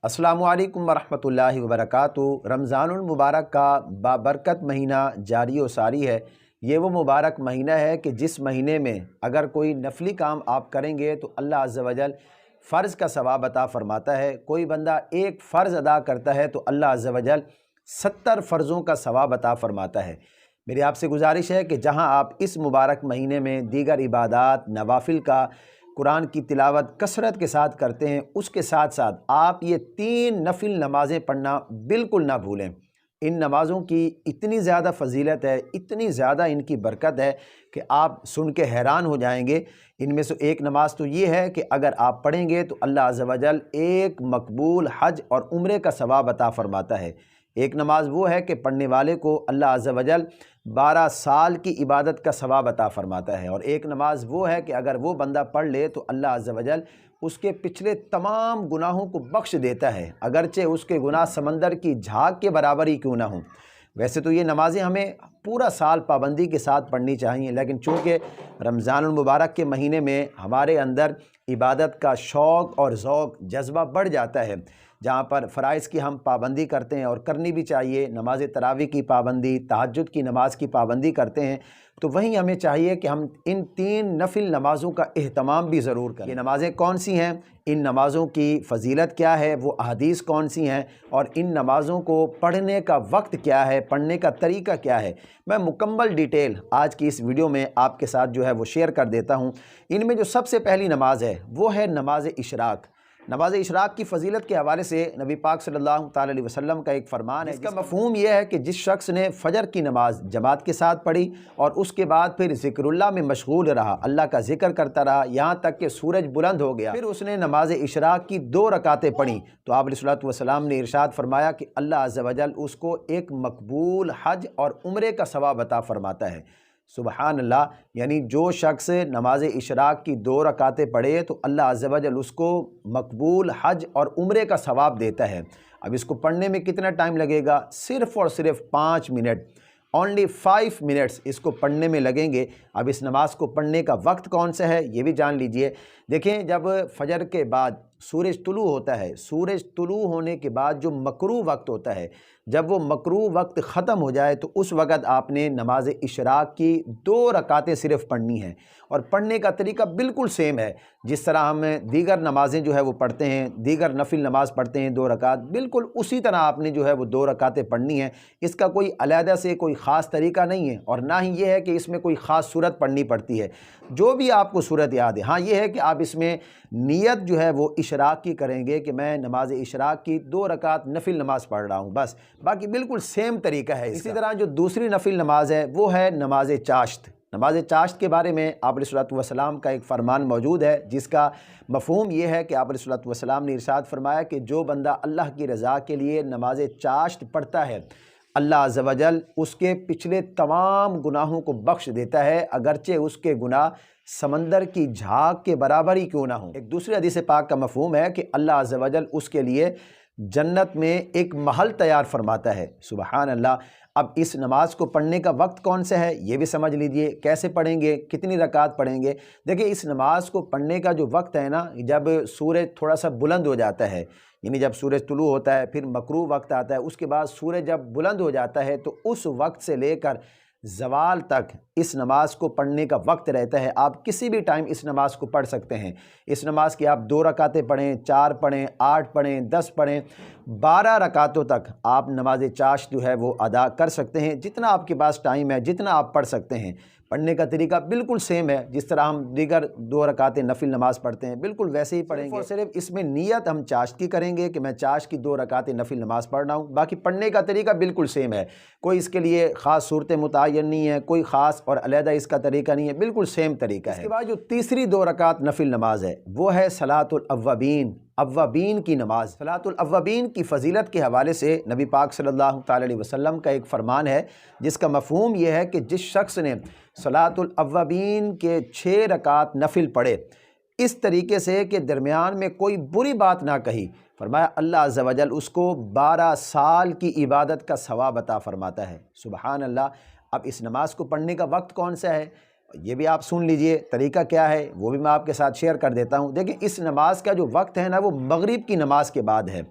अस्सलामु अलैकुम वरहमतुल्लाहि वबरकातुहू। रमज़ानुल मुबारक का बाबरकत महीना जारी व सारी है। ये वो मुबारक महीना है कि जिस महीने में अगर कोई नफली काम आप करेंगे तो अल्लाह अज़्ज़ व जल फ़र्ज़ का सवाब अता फ़रमाता है। कोई बंदा एक फ़र्ज़ अदा करता है तो अल्लाह अज़्ज़ व जल 70 फ़र्ज़ों का सवाब अता फ़रमाता है। मेरी आपसे गुजारिश है कि जहाँ आप इस मुबारक महीने में दीगर इबादात नवाफिल का कुरान की तिलावत कसरत के साथ करते हैं, उसके साथ साथ आप ये 3 नफिल नमाज़ें पढ़ना बिल्कुल ना भूलें। इन नमाज़ों की इतनी ज़्यादा फ़जीलत है, इतनी ज़्यादा इनकी बरकत है कि आप सुन के हैरान हो जाएंगे। इनमें से एक नमाज़ तो ये है कि अगर आप पढ़ेंगे तो अल्लाह अज़्ज़ व जल एक मकबूल हज और उम्रे का सवाब अता फ़रमाता है। एक नमाज़ वो है कि पढ़ने वाले को अल्लाह अज़्ज़ व जल 12 साल की इबादत का सवाब अता फ़रमाता है। और एक नमाज़ वो है कि अगर वो बंदा पढ़ ले तो अल्लाह अज़्ज़ व जल उसके पिछले तमाम गुनाहों को बख्श देता है, अगरचे उसके गुनाह समंदर की झाग के बराबर ही क्यों ना हों। वैसे तो ये नमाज़ें हमें पूरा साल पाबंदी के साथ पढ़नी चाहिए, लेकिन चूँकि रमज़ानुल मुबारक के महीने में हमारे अंदर इबादत का शौक़ और ज़ौक़ जज्बा बढ़ जाता है, जहाँ पर फ़राइज़ की हम पाबंदी करते हैं और करनी भी चाहिए, नमाज तरावी की पाबंदी, तहज्जुद की नमाज़ की पाबंदी करते हैं, तो वहीं हमें चाहिए कि हम इन 3 नफिल नमाज़ों का एहतमाम भी ज़रूर करें। ये नमाज़ें कौन सी हैं, इन नमाज़ों की फ़जीलत क्या है, वो अहादीस कौन सी हैं और इन नमाज़ों को पढ़ने का वक्त क्या है, पढ़ने का तरीका क्या है, मैं मुकम्मल डिटेल आज की इस वीडियो में आपके साथ जो है वो शेयर कर देता हूँ। इनमें जो सबसे पहली नमाज़ है वो है नमाज इशराक। नमाज इशराक की फ़जीलत के हवाले से नबी पाक सल्लल्लाहु अलैहि वसल्लम का एक फ़रमान है। इसका मफ़हूम यह है कि जिस शख्स ने फ़जर की नमाज़ जमात के साथ पढ़ी और उसके बाद फिर ज़िक्रुल्लाह में मशगूल रहा, अल्लाह का ज़िक्र करता रहा यहाँ तक कि सूरज बुलंद हो गया, फिर उसने नमाज इशराक की 2 रकातें पढ़ी तो आप अलैहिस्सलातु वस्सलाम ने इरशाद फरमाया कि अल्लाह अज़्ज़ व जल उसको एक मकबूल हज और उम्रे का सवाब अता फ़रमाता है। सुबहान अल्लाह। यानी जो शख्स नमाज इशराक की 2 रकातें पढ़े तो अल्लाह अज़्ज़ व जल उसको मकबूल हज और उम्रे का सवाब देता है। अब इसको पढ़ने में कितना टाइम लगेगा? सिर्फ़ और सिर्फ 5 मिनट, ओनली 5 मिनट्स इसको पढ़ने में लगेंगे। अब इस नमाज को पढ़ने का वक्त कौन सा है ये भी जान लीजिए। देखें, जब फजर के बाद सूरज तुलू होता है, सूरज तुलू होने के बाद जो मकरू वक्त होता है, जब वो मकरू वक्त ख़त्म हो जाए तो उस वक़्त आपने नमाज इशराक की 2 रकातें सिर्फ़ पढ़नी हैं। और पढ़ने का तरीका बिल्कुल सेम है जिस तरह हम दीगर नमाज़ें जो है वो पढ़ते हैं, दीगर नफिल नमाज़ पढ़ते हैं 2 रकात, बिल्कुल उसी तरह आपने जो है वो 2 रकातें पढ़नी हैं। इसका कोई अलहदा से कोई ख़ास तरीका नहीं है और ना ही ये है कि इसमें कोई ख़ास सूरत पढ़नी पड़ती है, जो भी आपको सूरत याद है। हाँ, ये है कि आप इसमें नीयत जो है वो इशराक की करेंगे कि मैं नमाज इशराक की 2 रकात नफिल नमाज़ पढ़ रहा हूँ, बस। बाकी बिल्कुल सेम तरीका है। इसी तरह जो दूसरी नफिल नमाज है वो है नमाज चाश्त। नमाज चाश्त के बारे में आप अलैहिस्सलातु वस्सलाम का एक फ़रमान मौजूद है जिसका मफ़हूम ये है कि आप अलैहिस्सलातु वस्सलाम ने इरशाद फरमाया कि जो बंदा अल्लाह की रज़ा के लिए नमाज चाश्त पढ़ता है, अल्लाह अज़्ज़ व जल उसके पिछले तमाम गुनाहों को बख्श देता है, अगरचे उसके गुनाह समंदर की झाग के बराबर ही क्यों ना हो। एक दूसरे हदीस पाक का मफ़हूम है कि अल्लाह अज़्ज़ व जल उसके लिए जन्नत में एक महल तैयार फरमाता है। सुबहान अल्लाह। अब इस नमाज को पढ़ने का वक्त कौन सा है ये भी समझ लीजिए, कैसे पढ़ेंगे, कितनी रकात पढ़ेंगे। देखिए, इस नमाज को पढ़ने का जो वक्त है ना, जब सूरज थोड़ा सा बुलंद हो जाता है, यानी जब सूरज तुलू होता है, फिर मकरू वक्त आता है, उसके बाद सूरज जब बुलंद हो जाता है तो उस वक्त से लेकर ज़वाल तक इस नमाज को पढ़ने का वक्त रहता है। आप किसी भी टाइम इस नमाज को पढ़ सकते हैं। इस नमाज की आप 2 रकातें पढ़ें, 4 पढ़ें, 8 पढ़ें, 10 पढ़ें, 12 रकातों तक आप नमाज चाश्त जो है वो अदा कर सकते हैं। जितना आपके पास टाइम है, जितना आप पढ़ सकते हैं। पढ़ने का तरीका बिल्कुल सेम है, जिस तरह हम दीगर 2 रकातें नफिल नमाज पढ़ते हैं बिल्कुल वैसे ही पढ़ेंगे। और सिर्फ इसमें नीयत हम चाश्त की करेंगे कि मैं चाश्त की 2 रकातें नफिल नमाज पढ़ रहा हूँ। बाकी पढ़ने का तरीका बिल्कुल सेम है, कोई इसके लिए ख़ास सूरत मुतय्यन नहीं है, कोई ख़ास और अलहदा इसका तरीका नहीं है, बिल्कुल सेम तरीका है। इसके बाद जो तीसरी 2 रकात नफिल नमाज है वो है सलातुल अव्वाबीन, अव्वाबीन की नमाज। सलातुल अव्वाबीन की फ़जीलत के हवाले से नबी पाक सल्लल्लाहु अलैहि वसल्लम का एक फ़रमान है जिसका मफ़हूम यह है कि जिस शख्स ने सलातुल अव्वाबीन के 6 रकात नफिल पढ़े इस तरीके से कि दरमियान में कोई बुरी बात ना कही, फरमाया अल्लाह अज़्ज़ व जल उसको 12 साल की इबादत का सवाब अता फ़रमाता है। सुबहान अल्लाह। अब इस नमाज को पढ़ने का वक्त कौन सा है ये भी आप सुन लीजिए, तरीका क्या है वो भी मैं आपके साथ शेयर कर देता हूँ। देखिए, इस नमाज का जो वक्त है ना वो मगरिब की नमाज के बाद है।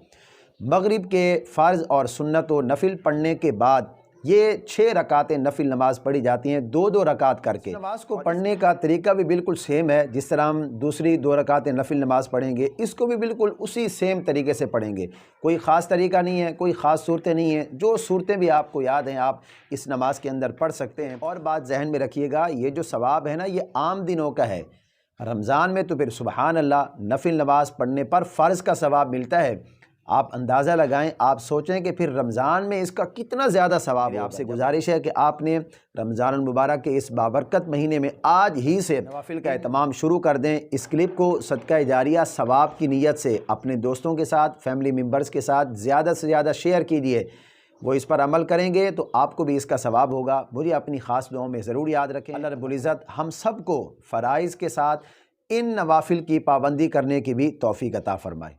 मगरिब के फ़र्ज़ और सुन्नत व नफिल पढ़ने के बाद ये 6 रकातें नफिल नमाज़ पढ़ी जाती हैं, 2-2 रकात करके। नमाज को पढ़ने का तरीका भी बिल्कुल सेम है, जिस तरह हम दूसरी 2 रकातें नफिल नमाज़ पढ़ेंगे, इसको भी बिल्कुल उसी सेम तरीके से पढ़ेंगे। कोई ख़ास तरीका नहीं है, कोई ख़ास सूरतें नहीं हैं, जो सूरतें भी आपको याद हैं आप इस नमाज के अंदर पढ़ सकते हैं। और बात जहन में रखिएगा, ये जो सवाब है ना, ये आम दिनों का है। रमज़ान में तो फिर सुबहान अल्लाह, नफिल नमाज पढ़ने पर फ़र्ज़ का सवाब मिलता है। आप अंदाज़ा लगाएं, आप सोचें कि फिर रमज़ान में इसका कितना ज़्यादा सवाब है। आपसे गुजारिश है कि आपने रमज़ान मुबारक के इस बाबरकत महीने में आज ही से नवाफिल का एहतमाम शुरू कर दें। इस क्लिप को सदका जारिया सवाब की नीयत से अपने दोस्तों के साथ, फैमिली मेम्बर्स के साथ ज़्यादा से ज़्यादा शेयर कीजिए। वो इस पर अमल करेंगे तो आपको भी इसका सवाब होगा। मुझे अपनी ख़ास दुआओं में ज़रूर याद रखें। अल्लाह रब्बुल इज़्ज़त हम सब को फ़राइज़ के साथ इन नवाफिल की पाबंदी करने की भी तौफ़ीक़ अता फ़रमाए।